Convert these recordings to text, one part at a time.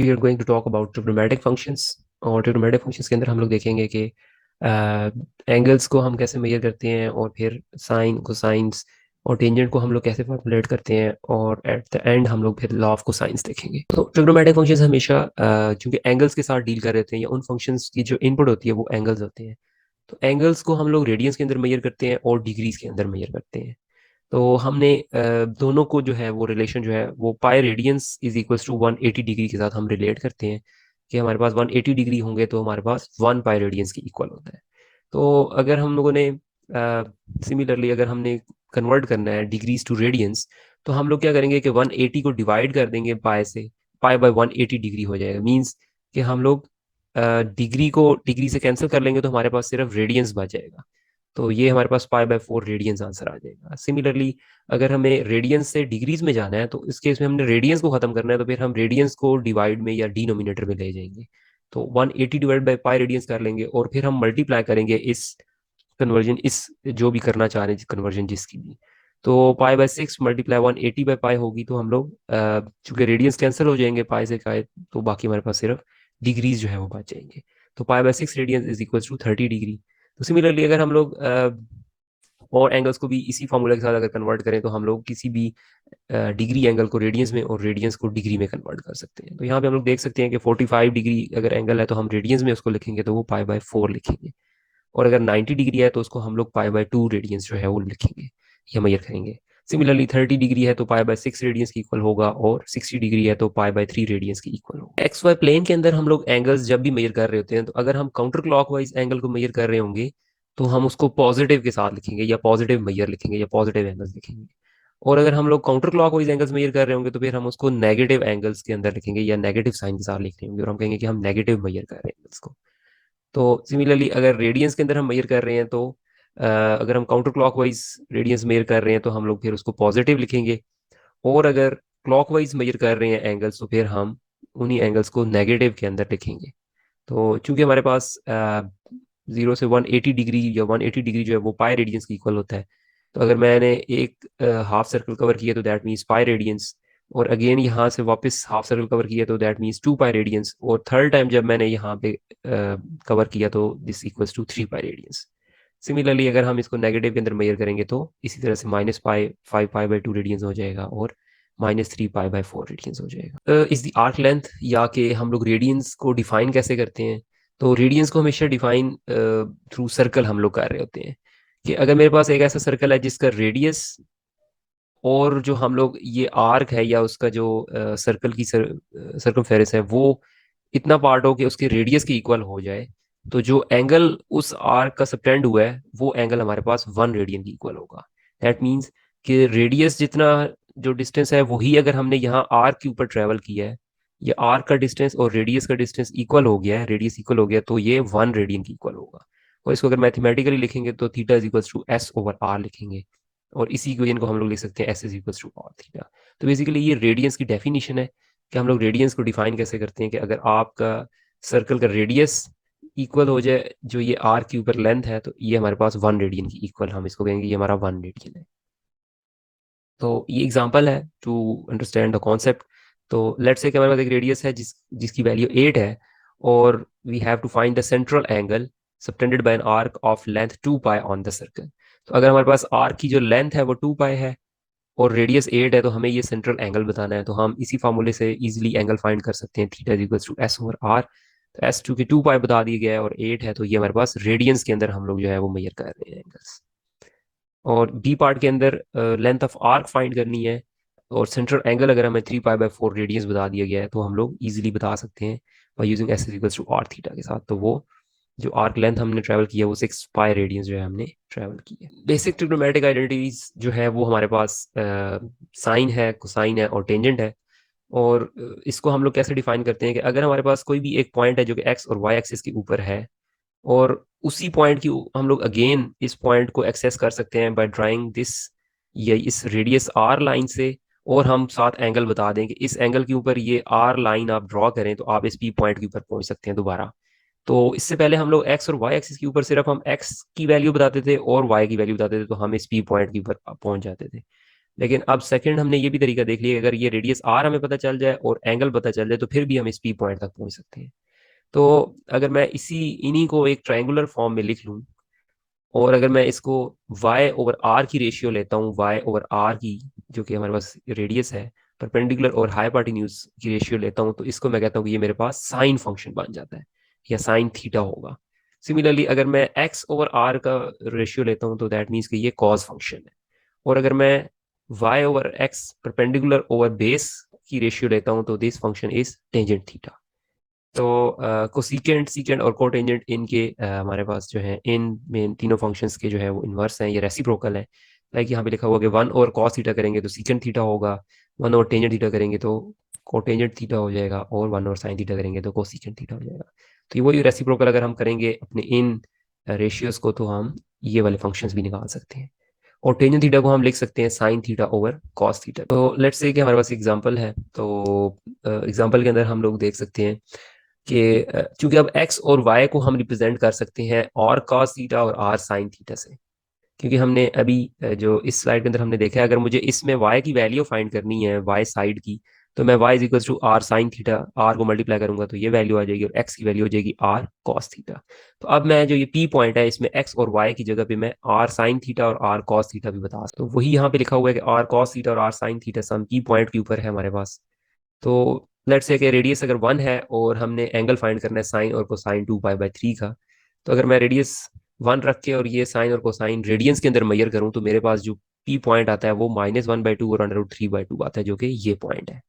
We are going to talk about trigonometric functions. और trigonometric functions के अंदर हम लोग देखेंगे कि एंगल्स को हम कैसे मेजर करते हैं, और फिर साइन कोसाइंस और टेंजेंट को हम लोग कैसे फॉर्मुलेट करते हैं, और एट द एंड हम लोग फिर लॉ ऑफ कोसाइंस देखेंगे। तो ट्रिग्नोमेट्रिक फंक्शंस हमेशा चूंकि एंगल्स के साथ डील कर रहे होते हैं, या उन फंक्शंस की जो इनपुट होती है वो एंगल्स होते हैं, तो एंगल्स को हम लोग रेडियंस के अंदर मेजर करते हैं और डिग्रीज के अंदर मेजर करते हैं। तो हमने दोनों को जो है वो रिलेशन जो है वो pi radians is equals to 180 degree के साथ हम रिलेट करते हैं कि हमारे पास 180 डिग्री होंगे तो हमारे पास 1 पाई रेडियंस के इक्वल होता है। तो अगर हम लोगों ने सिमिलरली अगर हमने कन्वर्ट करना है डिग्रीज टू रेडियंस, तो हम लोग क्या करेंगे कि 180 को डिवाइड कर देंगे पाई से, पाई बाय 180 डिग्री हो जाएगा। मीन्स कि हम लोग डिग्री को डिग्री से कैंसिल कर लेंगे तो हमारे पास सिर्फ रेडियंस बच जाएगा। तो ये हमारे पास पाई बाय 4 रेडियंस आंसर आ जाएगा। सिमिलरली अगर हमें रेडियंस से डिग्रीज में जाना है, तो इस केस में हमने रेडियंस को खत्म करना है, तो फिर हम रेडियंस को डिवाइड में या डिनोमिनेटर में ले जाएंगे। तो 180 डिवाइड बाई पाई रेडियंस कर लेंगे, और फिर हम मल्टीप्लाई करेंगे इस कन्वर्जन, इस जो भी करना चाह रहे हैं कन्वर्जन जिसकी भी। तो pi by 6 multiply 180 by pi होगी, तो हम लोग चूंकि रेडियंस कैंसिल हो जाएंगे पाई से का, तो बाकी हमारे पास सिर्फ डिग्रीज जो है वो बच जाएंगे। तो pi by 6 radians is equal to 30 degree. तो सिमिलरली अगर हम लोग और एंगल्स को भी इसी फॉर्मूला के साथ अगर कन्वर्ट करें, तो हम लोग किसी भी डिग्री एंगल को रेडियंस में और रेडियंस को डिग्री में कन्वर्ट कर सकते हैं। तो यहाँ पे हम लोग देख सकते हैं कि 45 डिग्री अगर एंगल है तो हम रेडियंस में उसको लिखेंगे तो वो पाई बाय 4 लिखेंगे, और अगर 90 डिग्री है तो उसको हम लोग पाई बाय 2 रेडियंस जो है वो लिखेंगे या मेजर करेंगे। सिमिलरली 30 डिग्री है तो पाई बाय 6 रेडियंस की इक्वल होगा, और 60 डिग्री है तो पाई बाय 3 रेडियंस की इक्वल होगा। एक्स वाई प्लेन के अंदर हम लोग एंगल्स जब भी मेजर कर रहे होते हैं, तो अगर हम काउंटर क्लॉकवाइज एंगल को मेजर कर रहे होंगे तो हम उसको पॉजिटिव के साथ लिखेंगे, या पॉजिटिव मेजर लिखेंगे, या पॉजिटिव एंगल्स लिखेंगे। और अगर हम लोग काउंटर क्लॉकवाइज एंगल्स मेजर कर रहे होंगे तो फिर हम उसको नेगेटिव एंगल्स के अंदर लिखेंगे, या नेगेटिव साइन के साथ लिख रहे होंगे, और हम कहेंगे कि हम नेगेटिव मेजर कर रहे हैं एंगल्स को। तो सिमिलरली अगर रेडियंस के अंदर हम मेजर कर रहे हैं, तो अगर हम काउंटर क्लॉकवाइज रेडियंस मेजर कर रहे हैं तो हम लोग फिर उसको पॉजिटिव लिखेंगे, और अगर क्लॉकवाइज मेजर कर रहे हैं एंगल्स तो फिर हम उन्हीं एंगल्स को नेगेटिव के अंदर लिखेंगे। तो चूंकि हमारे पास 0 से 180 डिग्री या 180 डिग्री जो है वो पाई रेडियंस की इक्वल होता है, तो अगर मैंने एक हाफ सर्कल कवर किया तो दैट मीन्स पाई रेडियंस, और अगेन यहाँ से वापस हाफ सर्कल कवर किया तो दैट मीन्स 2 पाई रेडियंस, और थर्ड टाइम जब मैंने यहाँ पे कवर किया तो this equals to 3 pi radians. Similarly अगर हम इसको नेगेटिव के अंदर मेजर करेंगे तो इसी तरह से -पाई 5 पाई बाय 2 रेडियंस हो जाएगा, और -3 पाई बाय 4 रेडियंस हो जाएगा। इस दी आर्क लेंथ, या कि हम लोग रेडियंस को डिफाइन कैसे करते हैं, तो रेडियंस को हमेशा डिफाइन थ्रू सर्कल हम लोग कर रहे होते हैं। कि अगर मेरे पास एक ऐसा सर्कल है जिसका रेडियस और जो हम लोग ये आर्क है या उसका जो सर्कल की सर्कमफेरेंस है वो इतना पार्ट हो कि उसके रेडियस के इक्वल हो जाए, तो जो एंगल उस आर्क का सबटेंड हुआ है वो एंगल हमारे पास 1 रेडियन की इक्वल होगा। दैट मीन्स कि रेडियस जितना जो डिस्टेंस है वही अगर हमने यहाँ आर्क के ऊपर ट्रेवल किया है, या आर्क का डिस्टेंस और रेडियस का डिस्टेंस इक्वल हो गया है, रेडियस इक्वल हो गया, तो ये 1 रेडियन की इक्वल होगा। और इसको अगर मैथमेटिकली लिखेंगे तो theta is equals to S over R लिखेंगे, और इसी इक्वेशन को हम लोग लिख सकते हैं S is equals to R theta. तो बेसिकली ये रेडियंस की डेफिनेशन है कि हम लोग रेडियंस को डिफाइन कैसे करते हैं कि अगर आपका सर्कल का रेडियस इक्वल हो जाए जो ये आर के ऊपर लेंथ है, तो ये हमारे पास 1 रेडियन की इक्वल, हम इसको कहेंगे ये हमारा 1 रेडियन है। तो ये एग्जांपल है टू अंडरस्टैंड द कॉन्सेप्ट। तो लेट्स से कि हमारे पास एक रेडियस है जिसकी वैल्यू 8 है, और we have to find the central angle subtended by an arc of length 2 pi on the circle. तो अगर हमारे पास आर्क की जो लेंथ है वो 2 पाई है और रेडियस 8 है, तो हमें ये सेंट्रल एंगल बताना है। तो हम इसी फार्मूले से इजीली एंगल फाइंड कर सकते हैं, theta equals to S over R. तो एस चूंकि 2 पाई बता दिया गया है और 8 है, तो ये हमारे पास रेडियंस के अंदर हम लोग जो है वो मेजर कर रहे हैं एंगल्स। और बी पार्ट के अंदर लेंथ ऑफ आर्क फाइंड करनी है, और सेंट्रल एंगल अगर हमें 3 पाई बाय 4 रेडियंस बता दिया गया है तो हम लोग इजीली बता सकते हैं by using S equals to R theta के साथ। तो वो जो आर्क लेंथ हमने ट्रैवल किया वो 6 पाई रेडियंस जो है हमने ट्रैवल की है। बेसिक ट्रिग्नोमेट्रिक आइडेंटिटीज जो है वो हमारे पास साइन है, कोसाइन है और टेंजेंट है। और इसको हम लोग कैसे डिफाइन करते हैं कि अगर हमारे पास कोई भी एक पॉइंट है जो कि एक्स और वाई एक्सिस के ऊपर है, और उसी पॉइंट की हम लोग अगेन इस पॉइंट को एक्सेस कर सकते हैं बाय ड्राइंग दिस, या इस रेडियस आर लाइन से, और हम साथ एंगल बता दें कि इस एंगल के ऊपर ये आर लाइन आप ड्रॉ करें तो आप इस पी पॉइंट के ऊपर पहुंच सकते हैं दोबारा। तो इससे पहले हम लोग एक्स और वाई एक्सिस के ऊपर सिर्फ हम एक्स की वैल्यू बताते थे और वाई की वैल्यू बताते थे, तो हम इस पी पॉइंट के ऊपर पहुंच जाते थे। लेकिन अब सेकंड हमने ये भी तरीका देख लिया, अगर ये रेडियस आर हमें पता चल जाए और एंगल पता चल जाए तो फिर भी हम इस पी पॉइंट तक पहुंच सकते हैं। तो अगर मैं इन्हीं को एक ट्रायंगुलर फॉर्म में लिख लूँ, और अगर मैं इसको y ओवर r की रेशियो लेता हूँ, y ओवर r की, जो कि हमारे पास रेडियस है, परपेंडिकुलर और हाइपोटेन्यूज की रेशियो लेता हूँ, तो इसको मैं कहता हूँ कि ये मेरे पास साइन फंक्शन बन जाता है या साइन थीटा होगा। सिमिलरली अगर मैं x ओवर r का रेशियो लेता हूँ तो दैट मीन्स कि ये कॉस फंक्शन है। और अगर मैं y over x perpendicular over base की रेशियो लेता हूँ तो this function is tangent theta. तो कोसिकेंट, सीकेंट और कोटेंजेंट इनके हमारे पास जो है इन मेन तीनों फंक्शंस के जो है वो इन्वर्स हैं, ये रेसिप्रोकल है। लाइक यहाँ पे लिखा हुआ कि वन ओवर कॉस थीटा करेंगे तो सीकेंट थीटा होगा, वन ओवर टेंजेंट थीटा करेंगे तो कोटेंजेंट थीटा हो जाएगा, और वन ओवर साइन थीटा करेंगे तो कोसिकेंट थीटा हो जाएगा। तो ये वही रेसिप्रोकल अगर हम करेंगे अपने इन रेशियोज को तो हम ये वाले फंक्शंस भी निकाल सकते हैं। और टेंजेंट थीटा को हम लिख सकते हैं sine theta over cos theta. तो लेट्स से कि हमारे पास एग्जांपल है, तो एग्जांपल के अंदर हम लोग देख सकते हैं कि चूंकि अब x और y को हम रिप्रेजेंट कर सकते हैं और cos थीटा और r sin थीटा से, क्योंकि हमने अभी जो इस स्लाइड के अंदर हमने देखा है, अगर मुझे इसमें y की वैल्यू फाइंड करनी है y साइड की, तो मैं y is equal to r sin theta, r को मल्टीप्लाई करूंगा तो ये वैल्यू आ जाएगी, और x की वैल्यू हो जाएगी r cos थीटा। तो अब मैं जो ये p पॉइंट है इसमें x और y की जगह पे मैं r sin थीटा और r cos थीटा भी बता सकता हूँ। तो वही यहाँ पे लिखा हुआ है कि r cos थीटा और r sin थीटा सम p पॉइंट के ऊपर है हमारे पास। तो लेट्स से कि रेडियस अगर 1 है और हमने एंगल फाइंड करना है साइन और कोसाइन 2 पाई बाई 3 का, तो अगर मैं रेडियस 1 रख के और ये साइन और कोसाइन रेडियंस के अंदर मेजर करूं तो मेरे पास जो पी पॉइंट आता है वो -1/2 और √3/2 आता है, जो कि ये पॉइंट है।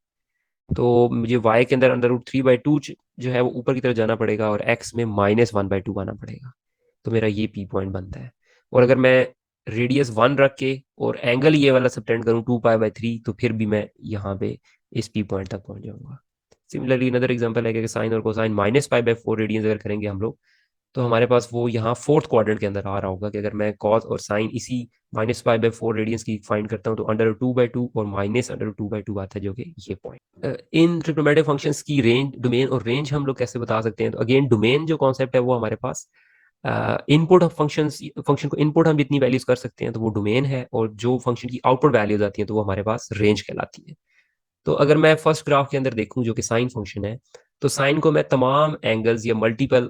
तो मुझे y के अंदर √3/2 जो है वो ऊपर की तरफ जाना पड़ेगा, और x में -1/2 आना पड़ेगा। तो मेरा ये पी पॉइंट बनता है। और अगर मैं रेडियस 1 रख के और एंगल ये वाला सब्टेंड करूँ 2 पाई बाई 3, तो फिर भी मैं यहाँ पे इस पी पॉइंट तक पहुंच जाऊंगा। सिमिलरली अनदर एग्जांपल है कि साइन और कोसाइन -π/4 रेडियंस अगर करेंगे हम लोग, तो हमारे पास वो यहाँ फोर्थ क्वाड्रेंट के अंदर आ रहा होगा कि अगर मैं कॉस और साइन इसी -π/4 रेडियंस की फाइंड करता हूँ तो √2/2 और -√2/2 आता है, जो कि ये पॉइंट। इन ट्रिग्नोमेट्रिक फंक्शंस की रेंज, डोमेन और रेंज हम लोग कैसे बता सकते हैं? तो अगेन डोमेन जो कॉन्सेप्ट है वो हमारे पास इनपुट फंक्शन को इनपुट हम जितनी वैल्यूज कर सकते हैं तो वो डोमेन है, और जो फंक्शन की आउटपुट वैल्यूज आती हैं तो वो हमारे पास रेंज कहलाती है। तो अगर मैं फर्स्ट ग्राफ के अंदर देखूं जो कि साइन फंक्शन है, तो साइन को मैं तमाम एंगल्स या मल्टीपल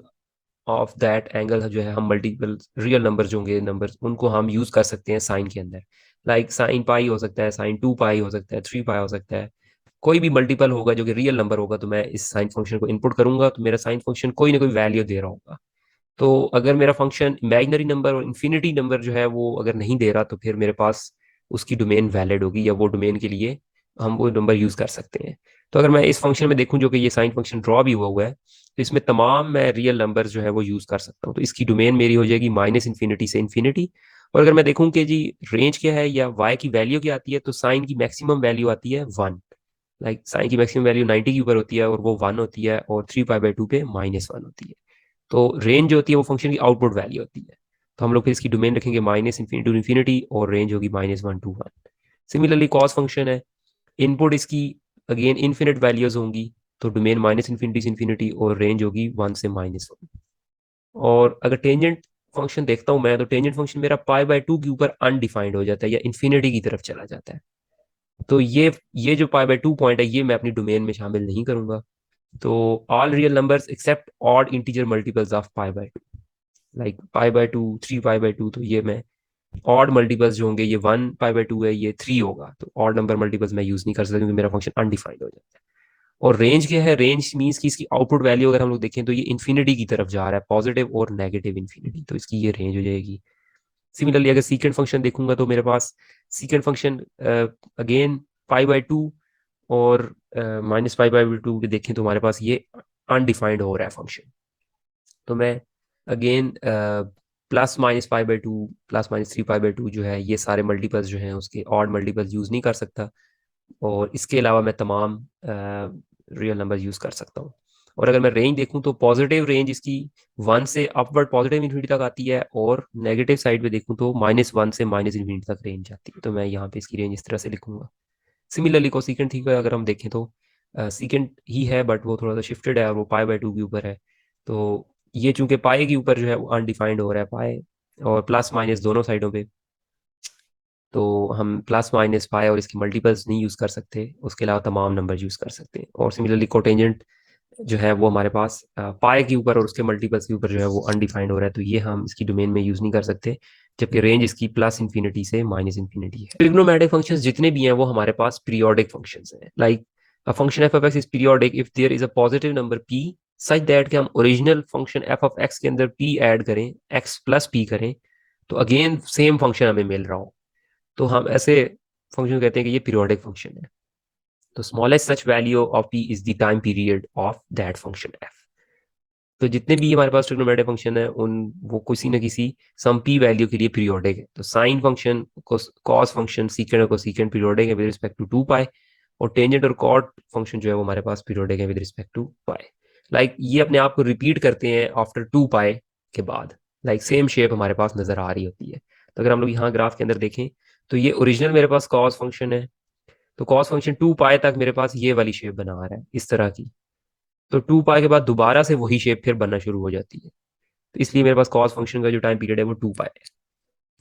ऑफ दैट एंगल जो है, हम मल्टीपल रियल नंबर जो होंगे नंबर्स, उनको हम यूज कर सकते हैं साइन के अंदर। लाइक साइन पाई हो सकता है, साइन 2 पाई हो सकता है, 3 पाई हो सकता है, कोई भी मल्टीपल होगा जो कि रियल नंबर होगा, तो मैं इस साइन फंक्शन को इनपुट करूंगा तो मेरा साइन फंक्शन कोई ना कोई वैल्यू दे रहा होगा। तो अगर मेरा फंक्शन इमेजिनरी नंबर और इन्फिनिटी नंबर जो है वो अगर नहीं दे रहा, तो फिर मेरे पास उसकी डोमेन वैलिड होगी, या वो डोमेन के लिए हम वो नंबर यूज कर सकते हैं। तो अगर मैं इस फंक्शन में देखूं जो कि ये साइन फंक्शन ड्रॉ भी हुआ हुआ है, तो इसमें तमाम मैं रियल नंबर जो है वो यूज कर सकता हूँ। तो इसकी डोमेन मेरी हो जाएगी -इन्फिनिटी से इन्फिनिटी। और अगर मैं देखूं कि जी रेंज क्या है या वाई की वैल्यू क्या आती है, तो साइन की मैक्सिमम वैल्यू आती है 1। लाइक साइन की मैक्सिमम वैल्यू 90 के ऊपर होती है और वो 1 होती है, और 3 पाई बाई 2 पे -1 होती है। तो रेंज जो होती है वो फंक्शन की आउटपुट वैल्यू होती है। तो हम लोग फिर इसकी डोमेन रखेंगे -इन्फिनिटी टू इन्फिनिटी, और रेंज होगी -1 to 1। सिमिलरली कॉस फंक्शन है, इनपुट इसकी अगेन इन्फिनिट वैल्यूज होंगी, तो डोमेन -इन्फिनिटी से इन्फिनिटी और रेंज होगी 1 से -1। और अगर टेंजेंट फंक्शन देखता हूं मैं, तो टेंजेंट फंक्शन मेरा π/2 के ऊपर अनडिफाइंड हो जाता है या इन्फिनिटी की तरफ चला जाता है। तो ये जो π/2 पॉइंट है ये मैं अपनी डोमेन में शामिल नहीं करूंगा। तो all real numbers except odd integer multiples of π/2, like π/2, 3 π/2, तो ये मैं ऑड मल्टीपल्स जो होंगे, ये 1 π/2 है, ये 3 होगा, तो ऑड नंबर मल्टीपल्स मैं यूज नहीं कर सकता क्योंकि मेरा फंक्शन अनडिफाइंड हो जाता है। और रेंज क्या है? रेंज मीन्स कि इसकी आउटपुट वैल्यू अगर हम लोग देखें तो ये इन्फिनिटी की तरफ जा रहा है, पॉजिटिव और नेगेटिव इन्फिनिटी, तो इसकी ये रेंज हो जाएगी। सिमिलरली अगर सीकेंड फंक्शन देखूंगा तो मेरे पास सीकेंड फंक्शन अगेन π/2 और -π/2 देखें तो हमारे पास ये अनडिफाइंड हो रहा है फंक्शन। तो मैं अगेन +-π/2 +-3 π/2 जो है, ये सारे मल्टीपल्स जो हैं उसके ऑड मल्टीपल्स यूज नहीं कर सकता, और इसके अलावा मैं तमाम रियल नंबर यूज कर सकता हूँ। और अगर मैं रेंज देखूं तो पॉजिटिव रेंज इसकी 1 से अपवर्ड पॉजिटिव इन्फिनिटी तक आती है, और नेगेटिव साइड पे देखूं तो -1 से -इन्फिनिटी तक रेंज आती है। तो मैं यहाँ पे इसकी रेंज इस तरह से लिखूंगा। सिमिलरली कोसिकेंट थीटा अगर हम देखें तो सीकेंट ही है, बट वो थोड़ा सा शिफ्टेड है और वो π/2 के ऊपर है। तो ये चूंकि पाई के ऊपर जो है वो अनडिफाइंड हो रहा है पाई, और प्लस माइनस दोनों साइडों पे, तो हम प्लस माइनस पाई और इसके मल्टीपल्स नहीं यूज़ कर सकते, उसके अलावा तमाम नंबर यूज़ कर सकते हैं। और सिमिलरली कोटेंजेंट जो है वो हमारे पास पाई के ऊपर और उसके मल्टीपल्स के ऊपर जो है वो अनडिफाइंड हो रहा है, तो ये हम इसकी डोमेन में यूज़ नहीं कर सकते, जबकि रेंज इसकी प्लस इन्फिनिटी से माइनस इन्फिनिटी है। ट्रिग्नोमेट्रिक फंक्शंस जितने भी हैं वो हमारे पास पीरियोडिक फंक्शंस हैं। Like a function f of x is periodic if there is a positive number p such that कि हम original function f of x के अंदर पी ऐड करें, एक्स प्लस पी करें, तो अगेन सेम फंक्शन हमें मिल रहा हो, तो हम ऐसे फंक्शन कहते हैं कि ये पीरियोडिक फंक्शन है। तो smallest such value of P is the time period of that function F. तो जितने भी हमारे पास ट्रिग्नोमेट्रिक फंक्शन है उन वो किसी न किसी सम पी वैल्यू के लिए पीरियोडिक है। तो sine function, cos function, secant और कोसीकेंड पीरियोडिक है विद रिस्पेक्ट टू 2 पाई, और टेंजेंट और कॉट फंक्शन जो है वो हमारे पास पीरियोडिक है with respect to pi. Like ये अपने आप को रिपीट करते हैं आफ्टर 2 पाई के बाद, लाइक सेम शेप हमारे पास नजर आ रही होती है। तो अगर हम लोग यहाँ ग्राफ के अंदर देखें तो ये ओरिजिनल मेरे पास कॉस फंक्शन है, तो कॉस फंक्शन 2 पाई तक मेरे पास ये वाली शेप बना रहा है इस तरह की। तो 2 पाई के बाद दोबारा से वही शेप फिर बनना शुरू हो जाती है, तो इसलिए मेरे पास कॉस फंक्शन का जो टाइम पीरियड है वो 2 पाई है।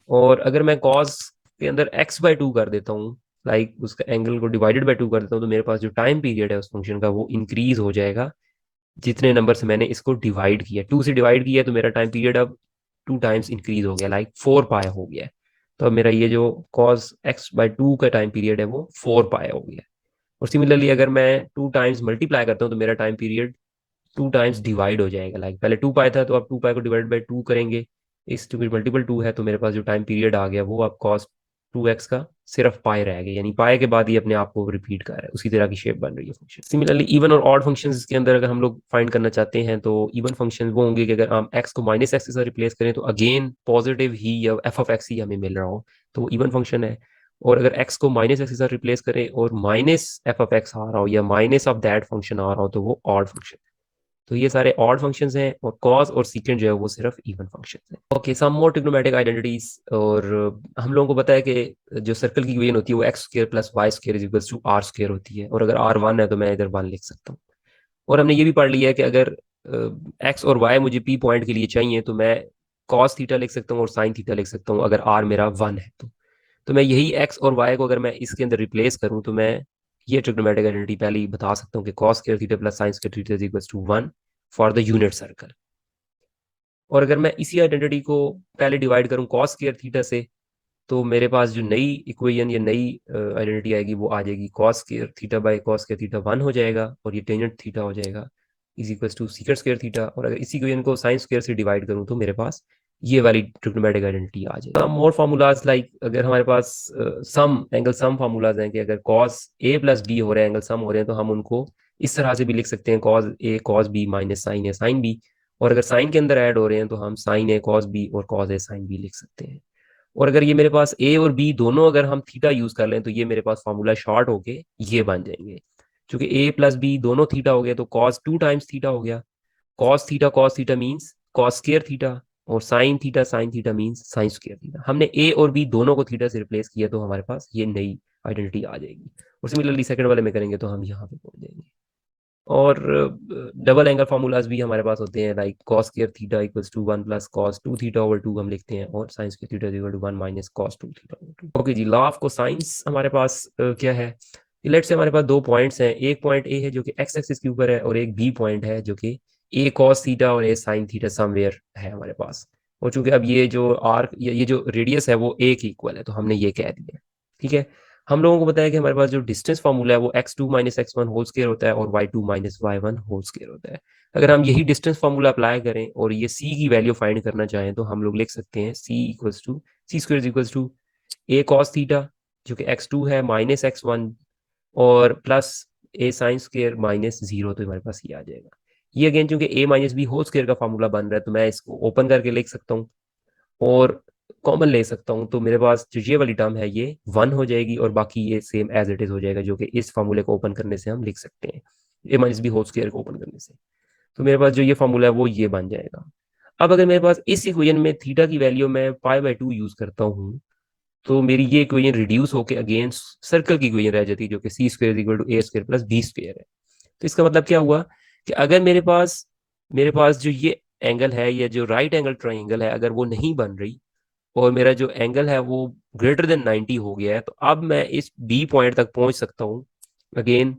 और अगर मैं कॉस के अंदर x/2 कर देता हूँ, लाइक उसका एंगल को डिवाइडेड बाई 2 कर देता हूँ, तो मेरे पास जो टाइम पीरियड है उस फंक्शन का वो इंक्रीज हो जाएगा जितने नंबर से मैंने इसको डिवाइड किया। 2 से डिवाइड किया तो मेरा टाइम पीरियड अब 2 टाइम्स इंक्रीज हो गया, लाइक 4 पाई हो गया है। तो अब मेरा ये जो कॉस x/2 का टाइम पीरियड है वो 4 पाई हो गया। और सिमिलरली अगर मैं 2 टाइम्स मल्टीप्लाई करता हूँ तो मेरा टाइम पीरियड 2 टाइम्स डिवाइड हो जाएगा। लाइक पहले 2 पाई था तो अब 2 पाई को डिवाइड बाई 2 करेंगे, इस टू मल्टीपल 2 है, तो मेरे पास जो टाइम पीरियड आ गया वो अब कॉस 2x का सिर्फ पाई रह गया, यानी पाई के बाद ही अपने आप को रिपीट कर रहा है, उसी तरह की शेप बन रही है फंक्शन। सिमिलरली इवन और ऑड फंक्शंस के अंदर अगर हम लोग फाइंड करना चाहते हैं तो इवन फंक्शन वो होंगे कि अगर हम x को माइनस एक्स के साथ रिप्लेस करें तो अगेन पॉजिटिव ही या एफ ऑफ एक्स ही हमें मिल रहा हो, तो वो इवन फंक्शन है। और अगर x को माइनस एक्स के साथ रिप्लेस करें और माइनस एफ ऑफ एक्स आ रहा हो या माइनस ऑफ दैट फंक्शन आ रहा हो तो वो ऑड फंक्शन। तो ये सारे ऑड फंक्शंस हैं, और कॉस और सीकेंड जो है वो सिर्फ इवन फंक्शंस हैं। ओके, सम मोर ट्रिग्नोमेट्रिक आइडेंटिटीज। और हम लोगों को पता है कि जो सर्कल की इक्वेशन होती है वो x square plus y square is equals to r square होती है, और अगर आर 1 है तो मैं इधर 1 लिख सकता हूँ। और हमने ये भी पढ़ लिया है कि अगर एक्स और वाई मुझे पी पॉइंट के लिए चाहिए तो मैं कॉस थीटा लिख सकता हूँ और साइन थीटा लिख सकता हूँ अगर आर मेरा 1 है तो मैं यही एक्स और वाई को अगर मैं इसके अंदर रिप्लेस करूँ तो मैं ये ट्रिग्नोमेट्रिक आइडेंटिटी पहले ही बता सकता हूँ कि cos square theta plus sine square theta is equals to 1 for the unit circle. और अगर मैं इसी आइडेंटिटी को पहले डिवाइड करूं कॉस स्क्वायर थीटा से, तो मेरे पास जो नई इक्वेशन या नई आइडेंटिटी आएगी वो आ जाएगी cos square theta by cos square theta 1 हो जाएगा, और ये टेंजेंट थीटा हो जाएगा is equals to secant square theta. और अगर इसी इक्वेशन को साइन स्क्वायर से डिवाइड करूं तो मेरे पास ये वाली ट्रिग्नोमेट्रिक आइडेंटिटी आ जाएगी। सम मोर फार्मूलाज, लाइक अगर हमारे पास सम एंगल सम फार्मूलाज हैं कि अगर कॉस ए प्लस बी हो रहे हैं, एंगल सम हो रहे हैं, तो हम उनको इस तरह से भी लिख सकते हैं cos A cos B minus sign A sine B. और अगर साइन के अंदर ऐड हो रहे हैं तो हम साइन ए कॉस बी और कॉस ए साइन बी लिख सकते हैं। और अगर ये मेरे पास ए और बी दोनों अगर हम थीटा यूज कर लें तो ये मेरे पास फॉर्मूला शॉर्ट होके ये बन जाएंगे। क्योंकि ए प्लस बी दोनों थीटा हो गए तो कॉस 2 टाइम्स थीटा हो गया, cos theta means cos square theta, और sine theta means sine square theta. हमने ए और बी दोनों को थीटा से रिप्लेस किया तो हमारे पास ये नई आइडेंटिटी आ जाएगी। और सिमिलरली सेकंड वाले में करेंगे तो हम यहाँ पे पहुंच जाएंगे। और डबल एंगल फार्मूलाज भी हमारे पास होते हैं, like cos square theta equals to 1 plus cos 2 theta over 2 हम लिखते हैं, और sine square theta equal to 1 minus cos 2 theta over 2। Okay जी, लॉ ऑफ कोसाइंस हमारे पास क्या है। लेट्स से हमारे पास दो पॉइंट्स हैं, एक पॉइंट ए है जो कि एक्स एक्सिस के ऊपर है, और एक बी पॉइंट है जो कि ए कॉस थीटा और ए साइन थीटा समवेयर है हमारे पास। और चूंकि अब ये जो आर्क ये जो रेडियस है वो ए की इक्वल है तो हमने ये कह दिया, ठीक है। हम लोगों को बताया कि हमारे पास जो डिस्टेंस फार्मूला है वो x2 minus x1 whole square होता है और y2 minus y1 whole square होता है। अगर हम यही डिस्टेंस फार्मूला अप्लाई करें और ये c की वैल्यू फाइंड करना चाहें तो हम लोग लिख सकते हैं c equals to c square equals to a cos theta जो कि x2 है माइनस x1 और plus a sine square minus 0, तो हमारे पास ये आ जाएगा। ये अगेन चूंकि a minus b whole square का फार्मूला बन रहा है तो मैं इसको ओपन करके लिख सकता हूँ और कॉमन ले सकता हूँ, तो मेरे पास जो ये वाली टर्म है ये 1 हो जाएगी और बाकी ये सेम एज इट इज हो जाएगा, जो कि इस फार्मूले को ओपन करने से हम लिख सकते हैं, ए माइनस बी होल स्क्वायर को ओपन करने से। तो मेरे पास जो ये फार्मूला है वो ये बन जाएगा। अब अगर मेरे पास इस इक्वेशन में थीटा की वैल्यू मैं पाई/2 यूज करता हूँ तो मेरी ये इक्वेशन रिड्यूस होकर अगेन सर्कल की इक्वेशन रह जाती है जो कि C square equal to A square plus B square है। तो इसका मतलब क्या हुआ कि अगर मेरे पास जो ये एंगल है या जो राइट एंगल ट्राइंगल है अगर वो नहीं बन रही और मेरा जो एंगल है वो ग्रेटर देन 90 हो गया है, तो अब मैं इस बी पॉइंट तक पहुंच सकता हूँ। अगेन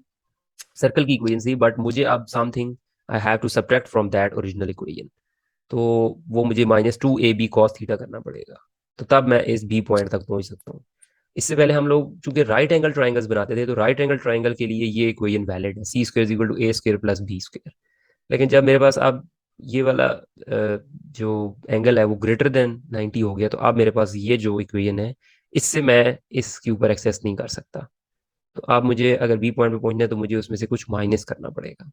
सर्कल की इक्वेशन थी, बट मुझे अब something I have to subtract from that original equation. तो वो मुझे -2ab cos थीटा करना पड़ेगा, तो तब मैं इस बी पॉइंट तक पहुंच सकता हूँ। इससे पहले हम लोग चूंकि राइट एंगल ट्राइंगल्स बनाते थे, तो राइट एंगल ट्राइंगल के लिए ये इक्वेशन वैलिड है, c² = a² + b²। लेकिन जब मेरे पास अब ये वाला जो एंगल है वो ग्रेटर देन 90 हो गया, तो अब मेरे पास ये जो इक्वेशन है, इससे मैं इसके ऊपर एक्सेस नहीं कर सकता। तो अब मुझे अगर बी पॉइंट पे पहुंचना है तो मुझे उसमें से कुछ माइनस करना पड़ेगा।